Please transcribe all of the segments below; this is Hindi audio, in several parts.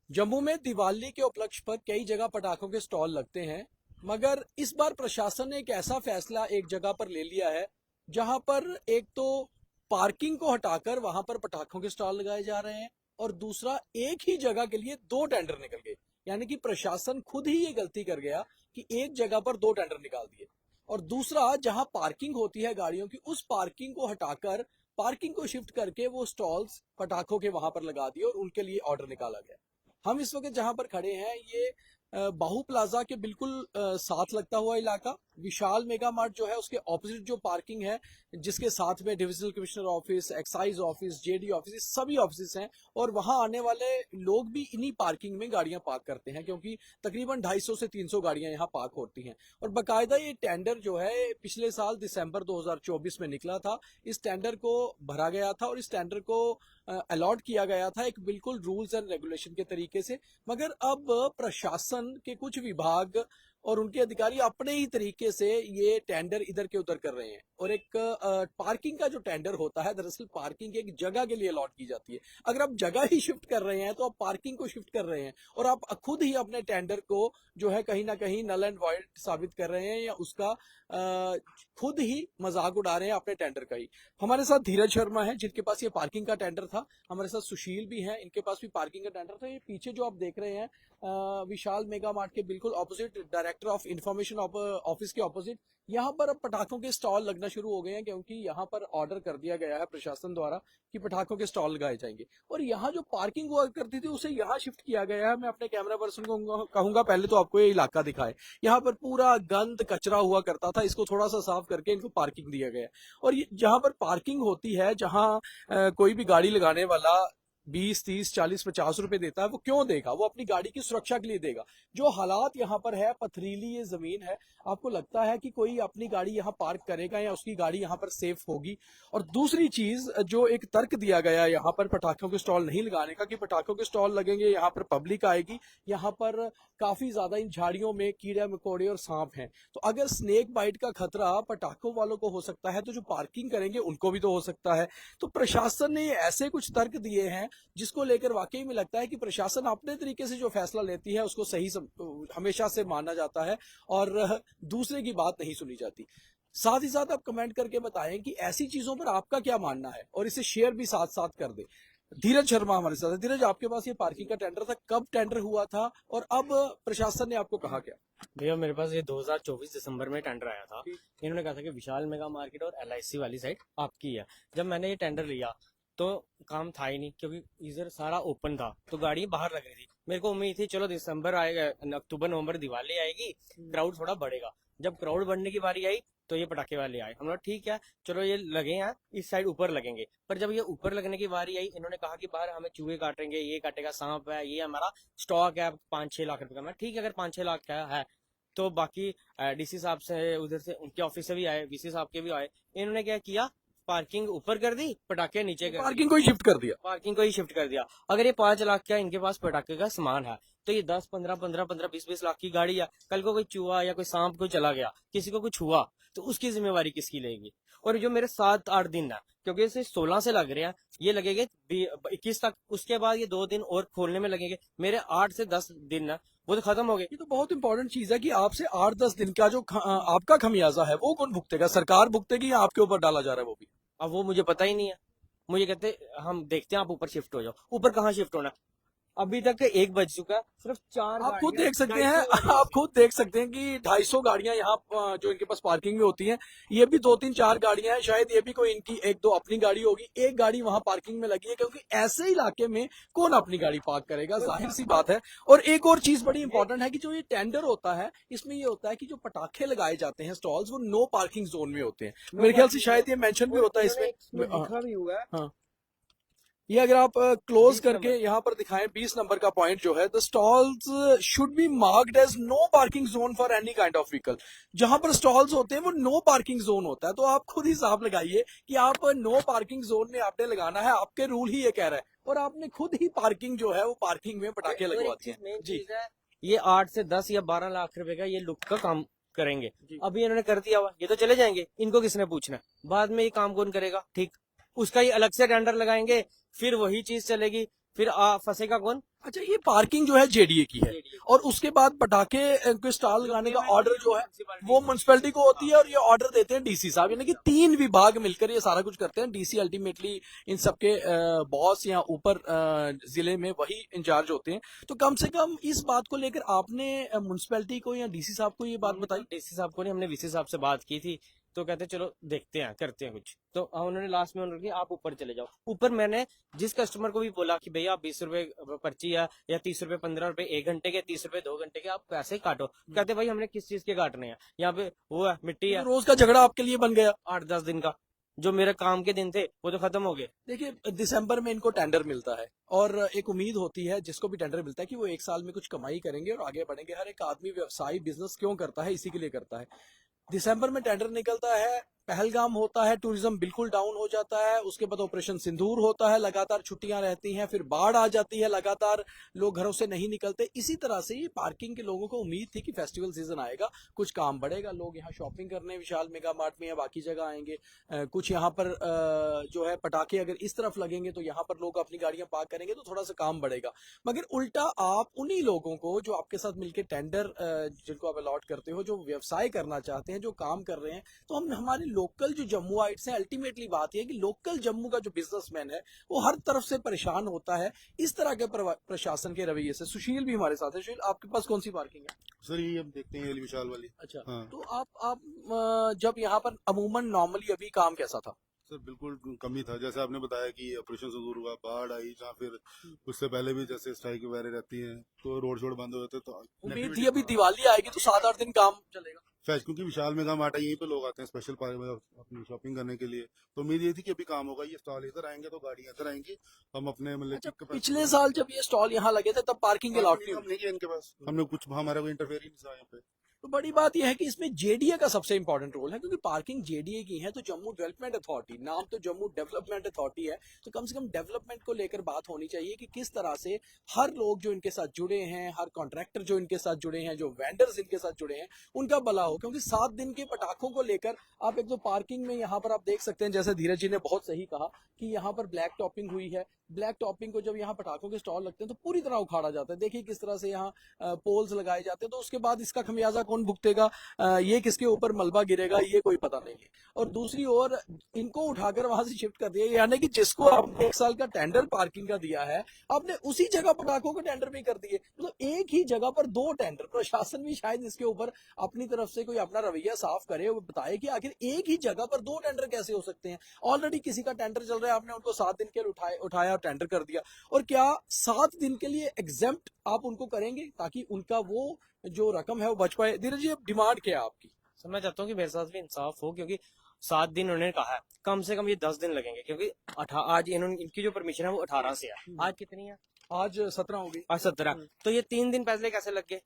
जम्मू में दिवाली के उपलक्ष्य पर कई जगह पटाखों के स्टॉल लगते हैं, मगर इस बार प्रशासन ने एक ऐसा फैसला एक जगह पर ले लिया है जहां पर एक तो पार्किंग को हटाकर वहां पर पटाखों के स्टॉल लगाए जा रहे हैं और दूसरा एक ही जगह के लिए दो टेंडर निकल गए। यानी कि प्रशासन खुद ही ये गलती कर गया कि एक जगह पर दो टेंडर निकाल दिए और दूसरा जहां पार्किंग होती है गाड़ियों की उस पार्किंग को हटाकर पार्किंग को शिफ्ट करके वो स्टॉल्स पटाखों के वहां पर लगा दिए और उनके लिए ऑर्डर निकाला गया। हम इस वक्त जहां पर खड़े हैं ये बाहू प्लाजा के बिल्कुल साथ लगता हुआ इलाका विशाल मेगा मार्ट जो है उसके ऑपोजिट जो पार्किंग है जिसके साथ में divisional commissioner office, excise office, JD office, सभी ऑफिस हैं और वहां आने वाले लोग भी इन्हीं पार्किंग में गाड़ियां पार्क करते हैं क्योंकि तकरीबन 250 से 300 गाड़ियां यहां पार्क होती हैं। और बाकायदा ये टेंडर जो है पिछले साल दिसंबर 2024 में निकला था। इस टेंडर को भरा गया था और इस टेंडर को अलॉट किया गया था एक बिल्कुल रूल्स एंड रेगुलेशन के तरीके से, मगर अब प्रशासन के कुछ विभाग और उनके अधिकारी अपने ही तरीके से ये टेंडर इधर के उधर कर रहे हैं। और एक पार्किंग का जो टेंडर होता है दरअसल पार्किंग एक जगह के लिए अलॉट की जाती है। अगर आप जगह ही शिफ्ट कर रहे हैं तो आप पार्किंग को शिफ्ट कर रहे हैं और आप खुद ही अपने टेंडर को जो है कहीं ना कहीं नल एंड वॉइड साबित कर रहे हैं या उसका खुद ही मजाक उड़ा रहे हैं अपने टेंडर का ही। हमारे साथ धीरज शर्मा है जिनके पास ये पार्किंग का टेंडर था, हमारे साथ सुशील भी हैं, इनके पास भी पार्किंग का टेंडर था। ये पीछे जो आप देख रहे हैं विशाल मेगा मार्ट के बिल्कुल opposite director of information office के ऑपोजिट यहाँ पर अब पटाखों के स्टॉल लगना शुरू हो गए हैं क्योंकि यहाँ पर ऑर्डर कर दिया गया है प्रशासन द्वारा कि पटाखों के स्टॉल लगाए जाएंगे। और यहाँ जो पार्किंग हुआ करती थी उसे यहाँ शिफ्ट किया गया है। मैं अपने कैमरा पर्सन को कहूंगा पहले तो आपको ये इलाका दिखाए। यहाँ पर पूरा गंद कचरा हुआ करता था, इसको थोड़ा सा साफ करके इनको पार्किंग दिया गया है। और जहां पर पार्किंग होती है, जहां कोई भी गाड़ी लगाने वाला 20, 30, 40, 50 रुपए देता है, वो क्यों देगा? वो अपनी गाड़ी की सुरक्षा के लिए देगा। जो हालात यहाँ पर है, पथरीली ये जमीन है, आपको लगता है कि कोई अपनी गाड़ी यहाँ पार्क करेगा या उसकी गाड़ी यहाँ पर सेफ होगी? और दूसरी चीज जो एक तर्क दिया गया यहाँ पर पटाखों के स्टॉल नहीं लगाने का कि पटाखों के स्टॉल लगेंगे, यहाँ पर पब्लिक आएगी, यहाँ पर काफी ज्यादा इन झाड़ियों में कीड़े मकोड़े और सांप हैं, तो अगर स्नेक बाइट का खतरा पटाखों वालों को हो सकता है तो जो पार्किंग करेंगे उनको भी तो हो सकता है। तो प्रशासन ने ऐसे कुछ तर्क दिए हैं जिसको लेकर वाकई में लगता है कि प्रशासन अपने तरीके से जो फैसला लेती है उसको सही हमेशा से माना जाता है और दूसरे की बात नहीं सुनी जाती। साथ ही साथ आप कमेंट करके बताएं कि ऐसी चीजों पर आपका क्या मानना है और इसे शेयर भी साथ साथ कर दे। धीरज शर्मा हमारे साथ है। धीरज, आपके पास ये पार्किंग का टेंडर था, कब टेंडर हुआ था और अब प्रशासन ने आपको कहा क्या? भैया मेरे पास ये 2024 दिसंबर में टेंडर आया था। इन्होंने कहा था कि विशाल मेगा मार्केट और LIC वाली साइड आपकी है। जब मैंने ये टेंडर लिया तो काम था ही नहीं क्योंकि इधर सारा ओपन था तो गाड़ी बाहर लग रही थी। मेरे को उम्मीद थी चलो दिसंबर आएगा, अक्टूबर नवंबर दिवाली आएगी, क्राउड थोड़ा बढ़ेगा। जब क्राउड बढ़ने की बारी आई तो ये पटाखे वाले आए। हम लोग ठीक है चलो ये लगे हैं, इस साइड ऊपर लगेंगे। पर जब ये ऊपर लगने की बारी आई इन्होंने कहा कि बाहर हमें चूहे काटेंगे, ये काटेगा, सांप है, ये हमारा स्टॉक है 5-6 लाख रुपए का। मैं ठीक है अगर 5-6 लाख का है तो बाकी DC साहब से उधर से उनके ऑफिस से भी आए, VC साहब के भी आए। इन्होंने क्या किया, पार्किंग ऊपर कर दी, पटाखे नीचे कर पार्किंग को ही शिफ्ट कर दिया। पार्किंग को ही शिफ्ट कर दिया। अगर ये 5 लाख का इनके पास पटाखे का सामान है तो ये 10-15, 20 की गाड़ी है। कल को कोई चूहा या कोई सांप कोई चला गया, किसी को कुछ हुआ तो उसकी जिम्मेवारी किसकी लेगी? और जो मेरे 7-8 दिन है क्योंकि इसे 16 से लग रहे हैं, ये लगेंगे 21 तक, उसके बाद ये 2 दिन और खोलने में लगेंगे। मेरे 8 से 10 दिन है वो तो खत्म हो गए। ये तो बहुत इंपॉर्टेंट चीज है कि आपसे 8-10 दिन का जो आपका खमियाजा है वो कौन भुगतेगा? सरकार भुगतेगी या आपके ऊपर डाला जा रहा है वो भी? अब वो मुझे पता ही नहीं है। मुझे कहते हम देखते हैं आप ऊपर शिफ्ट हो जाओ। ऊपर कहाँ शिफ्ट होना? अभी तक 1 बज चुका है, सिर्फ 4 आप खुद देख सकते हैं, आप खुद देख सकते हैं कि 250 गाड़ियां यहाँ जो इनके पास पार्किंग में होती हैं, ये भी 2-3-4 गाड़ियां हैं, शायद ये भी कोई इनकी 1-2 अपनी गाड़ी होगी, एक गाड़ी वहां पार्किंग में लगी है क्योंकि ऐसे इलाके में कौन अपनी गाड़ी पार्क करेगा, जाहिर सी बात है। और एक और चीज बड़ी इंपॉर्टेंट है कि जो ये टेंडर होता है इसमें ये होता है कि जो पटाखे लगाए जाते हैं स्टॉल्स वो नो पार्किंग जोन में होते हैं। मेरे ख्याल से शायद ये मेंशन भी होता है इसमें, लिखा भी हुआ है। हाँ, ये अगर आप क्लोज करके यहाँ पर दिखाएं 20 नंबर का पॉइंट जो है, the stalls should be marked as no parking zone for any kind of vehicle. जहां पर स्टॉल्स होते हैं वो नो पार्किंग जोन होता है। तो आप खुद हिसाब लगाइए कि आप नो पार्किंग जोन में आपने लगाना है, आपके रूल ही ये कह रहा है और आपने खुद ही पार्किंग जो है वो पार्किंग में पटाखे लगवाते हैं जी। ये 8 से 10 या 12 लाख रुपए का ये लुक का काम करेंगे। अभी इन्होंने कर दिया हुआ, ये तो चले जाएंगे, इनको किसने पूछना? बाद में ये काम कौन करेगा? ठीक, उसका ही अलग से टेंडर लगाएंगे, फिर वही चीज चलेगी, फिर फंसेगा कौन? अच्छा, ये पार्किंग जो है जेडीए की है, और उसके बाद पटाखे के स्टॉल लगाने का ऑर्डर जो है वो म्युनिसिपैलिटी को होती है, और ये ऑर्डर देते हैं डीसी साहब, यानी कि 3 विभाग मिलकर ये सारा कुछ करते हैं। डीसी अल्टीमेटली इन सबके बॉस या ऊपर जिले में वही इंचार्ज होते हैं। तो कम से कम इस बात को लेकर आपने म्युनिसिपैलिटी को या डीसी साहब को ये बात बताई? डीसी साहब को नहीं, हमने वीसी साहब से बात की थी, तो कहते चलो देखते हैं, करते हैं कुछ। तो उन्होंने लास्ट में उन्होंने कहा आप ऊपर चले जाओ। ऊपर मैंने जिस कस्टमर को भी बोला कि भैया आप 20 रुपए पर्ची है या 30 रुपए 15 रुपए 1 घंटे के, 30 रुपए 2 घंटे के, आप पैसे काटो। कहते भाई हमने किस चीज के काटने हैं, यहाँ पे वो है मिट्टी है। तो रोज का झगड़ा आपके लिए बन गया। 8-10 दिन का जो मेरे काम के दिन थे वो तो खत्म हो गए। देखिए, दिसंबर में इनको टेंडर मिलता है, और एक उम्मीद होती है जिसको भी टेंडर मिलता है कि वो 1 साल में कुछ कमाई करेंगे और आगे बढ़ेंगे। हर एक आदमी व्यवसाय बिजनेस क्यों करता है? इसी के लिए करता है। दिसंबर में टेंडर निकलता है, पहलगाम होता है, टूरिज्म बिल्कुल डाउन हो जाता है, उसके बाद ऑपरेशन सिंदूर होता है, लगातार छुट्टियां रहती हैं, फिर बाढ़ आ जाती है, लगातार लोग घरों से नहीं निकलते। इसी तरह से ये पार्किंग के लोगों को उम्मीद थी कि फेस्टिवल सीजन आएगा, कुछ काम बढ़ेगा, लोग यहाँ शॉपिंग करने विशाल मेगा मार्ट में या बाकी जगह आएंगे। कुछ यहाँ पर जो है पटाखे अगर इस तरफ लगेंगे तो यहाँ पर लोग अपनी गाड़ियां पार्क करेंगे, तो थोड़ा सा काम बढ़ेगा। मगर उल्टा आप उन्हीं लोगों को जो आपके साथ मिलकर टेंडर जिनको आप अलॉट करते हो, जो व्यवसाय करना चाहते हैं, जो काम कर रहे हैं, तो हम हमारे लोकल जो जम्मुआइट्स हैं, अल्टीमेटली बात यह है कि लोकल जम्मू का जो बिजनेसमैन है वो हर तरफ से परेशान होता है इस तरह के प्रशासन के रवैये से। सुशील भी हमारे साथ है। सुशील, आपके पास कौन सी पार्किंग है? सर ये हम देखते हैं ये वाली विशाल वाली। अच्छा, हाँ। तो आप जब यहाँ पर अमूमन नॉर्मली अभी काम कैसा था? सर बिल्कुल कमी था, जैसे आपने बताया कि ऑपरेशन शुरू हुआ, बाढ़ आई, या फिर उससे पहले भी जैसे स्ट्राइक वगैरह रहती है तो रोड शोड बंद हो जाते, तो उम्मीद थी अभी दिवाली आएगी तो 7-8 दिन काम चलेगा। फैश क्योंकि विशाल मेगा मार्ट है, यहीं पे लोग आते हैं स्पेशल अपनी शॉपिंग करने के लिए, तो उम्मीद ये थी कि अभी काम होगा, ये स्टॉल इधर आएंगे तो गाड़ियां इधर आएंगी, हम अपने मतलब अच्छा, पिछले साल जब ये स्टॉल यहाँ लगे थे तब पार्किंग अलॉट नहीं हम नहीं किया इनके पास, हमने कुछ हमारा कोई इंटरफेयर ही नहीं था यहाँ पे। तो बड़ी बात यह है कि इसमें जेडीए का सबसे इंपॉर्टेंट रोल है, क्योंकि पार्किंग जेडीए की है, तो जम्मू डेवलपमेंट अथॉरिटी, नाम तो जम्मू डेवलपमेंट अथॉरिटी है, तो कम से कम डेवलपमेंट को लेकर बात होनी चाहिए कि किस तरह से हर लोग जो इनके साथ जुड़े हैं, हर कॉन्ट्रैक्टर जो इनके साथ जुड़े हैं, जो वेंडर्स इनके साथ जुड़े हैं, उनका भला हो। क्योंकि 7 दिन के पटाखों को लेकर आप एक तो पार्किंग में यहाँ पर आप देख सकते हैं, जैसे धीरज जी ने बहुत सही कहा कि यहाँ पर ब्लैक टॉपिंग हुई है। ब्लैक टॉपिंग को जब यहाँ पटाखों के स्टॉल लगते हैं तो पूरी तरह उखाड़ा जाता है। देखिए किस तरह से यहाँ पोल्स लगाए जाते हैं, तो उसके बाद इसका खमियाजा कौन भुगतेगा, ये किसके ऊपर मलबा गिरेगा, ये कोई पता नहीं है। और दूसरी ओर इनको उठाकर वहां से शिफ्ट कर दिया, यानी कि जिसको आपने 1 साल का टेंडर पार्किंग का दिया है, आपने उसी जगह पटाखों के टेंडर भी कर दिए। मतलब एक ही जगह पर 2 टेंडर। प्रशासन भी शायद इसके ऊपर अपनी तरफ से कोई अपना रवैया साफ करे, वो बताए कि आखिर एक ही जगह पर 2 टेंडर कैसे हो सकते हैं। ऑलरेडी किसी का टेंडर चल रहा है, आपने उनको 7 दिन के लिए उठाया टेंडर कर दिया, और क्या 7 दिन के लिए एग्जेम्प्ट आप उनको करेंगे ताकि उनका वो जो रकम है वो बच पाए? धीरज जी, अब डिमांड क्या है आपकी? सर मैं चाहता हूँ कि मेरे साथ भी इंसाफ हो, क्योंकि 7 दिन उन्होंने कहा है, कम से कम ये 10 दिन लगेंगे, क्योंकि आज इन्होंने इनकी जो परमिशन है वो 18 से है। आज कितनी है? आज 17 हो गई। आज 17। तो ये 3 दिन पहले कैसे लग गए?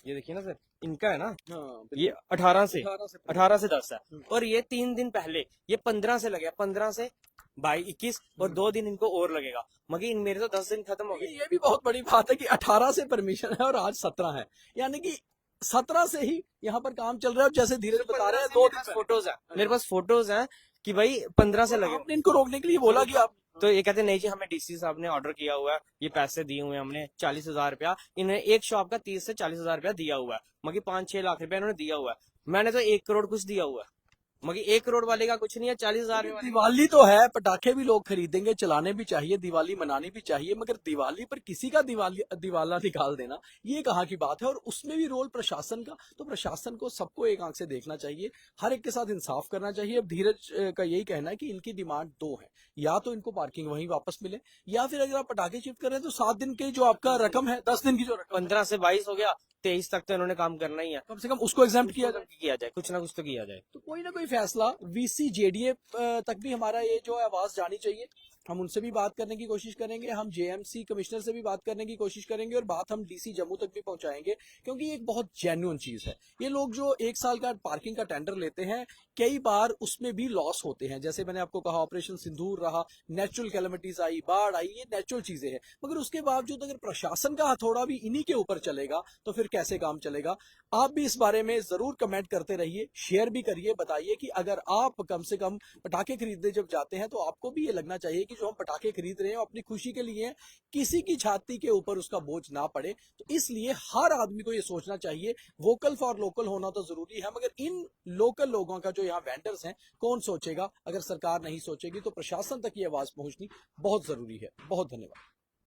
ये देखिए ना सर, इनका है ना, हाँ, ये 18 से 18 से 10 है, हम्म। और ये 3 दिन पहले ये 15 से लगे, 15 से 22-21, और 2 दिन इनको और लगेगा, मगर इन मेरे तो 10 दिन खत्म हो गए। ये भी बहुत बड़ी बात है कि 18 से परमिशन है और आज 17 है, यानी कि 17 से ही यहाँ पर काम चल रहा है। जैसे धीरज बता रहे हैं, 2 दिन फोटोज है मेरे पास, फोटोज हैं कि भाई 15 से लगे। आपने इनको रोकने के लिए बोला कि आप, तो ये कहते नहीं जी, हमें डीसी साहब ने ऑर्डर किया हुआ है, ये पैसे दिए हुए हैं हमने 40,000 रुपया, इन्हें एक शॉप का 30 से 40,000 रुपया दिया हुआ है, मगर 5-6 लाख रुपया इन्होंने दिया हुआ है। मैंने तो 1 करोड़ कुछ दिया हुआ है, मगर 1 करोड़ वाले का कुछ नहीं है, 40,000 दिवाली तो है, पटाखे भी लोग खरीदेंगे, चलाने भी चाहिए, दिवाली मनानी भी चाहिए, मगर दिवाली पर किसी का दिवाला निकाल देना, ये कहाँ की बात है? और उसमें भी रोल प्रशासन का, तो प्रशासन को सबको एक आंख से देखना चाहिए, हर एक के साथ इंसाफ करना चाहिए। अब धीरज का यही कहना है कि इनकी डिमांड 2 है, या तो इनको पार्किंग वहीं वापस मिले, या फिर अगर आप पटाखे शिफ्ट कर रहे हैं तो 7 दिन की जो आपका रकम है, 10 दिन की जो रकम 15 से 22 हो गया, 23 तक तो इन्होंने काम करना ही है, कम से कम उसको एग्जाम्प्ट किया जाए, कुछ ना कुछ तो किया जाए। तो कोई ना कोई फैसला वीसी जेडीए तक भी हमारा ये जो है आवाज जानी चाहिए। हम उनसे भी बात करने की कोशिश करेंगे, हम जेएमसी कमिश्नर से भी बात करने की कोशिश करेंगे, और बात हम डीसी जम्मू तक भी पहुंचाएंगे, क्योंकि ये एक बहुत जेन्युइन चीज है। ये लोग जो 1 साल का पार्किंग का टेंडर लेते हैं, कई बार उसमें भी लॉस होते हैं। जैसे मैंने आपको कहा, ऑपरेशन सिंदूर रहा, नेचुरल कैलेमिटीज आई, बाढ़ आई, ये नेचुरल चीजें हैं, मगर उसके बावजूद अगर प्रशासन का हथौड़ा भी इन्हीं के ऊपर चलेगा तो फिर कैसे काम चलेगा? आप भी इस बारे में जरूर कमेंट करते रहिए, शेयर भी करिए, बताइए कि अगर आप कम से कम पटाखे खरीदने जब जाते हैं तो आपको भी ये लगना चाहिए कि जो हम पटाखे खरीद रहे हैं वो अपनी खुशी के लिए हैं, किसी की छाती के ऊपर उसका बोझ ना पड़े। तो इसलिए हर आदमी को ये सोचना चाहिए, वोकल फॉर लोकल होना तो जरूरी है, मगर इन लोकल लोगों का जो यहाँ वेंडर्स हैं कौन सोचेगा? अगर सरकार नहीं सोचेगी तो प्रशासन तक ये आवाज पहुंचनी बहुत जरूरी है। बहुत धन्यवाद।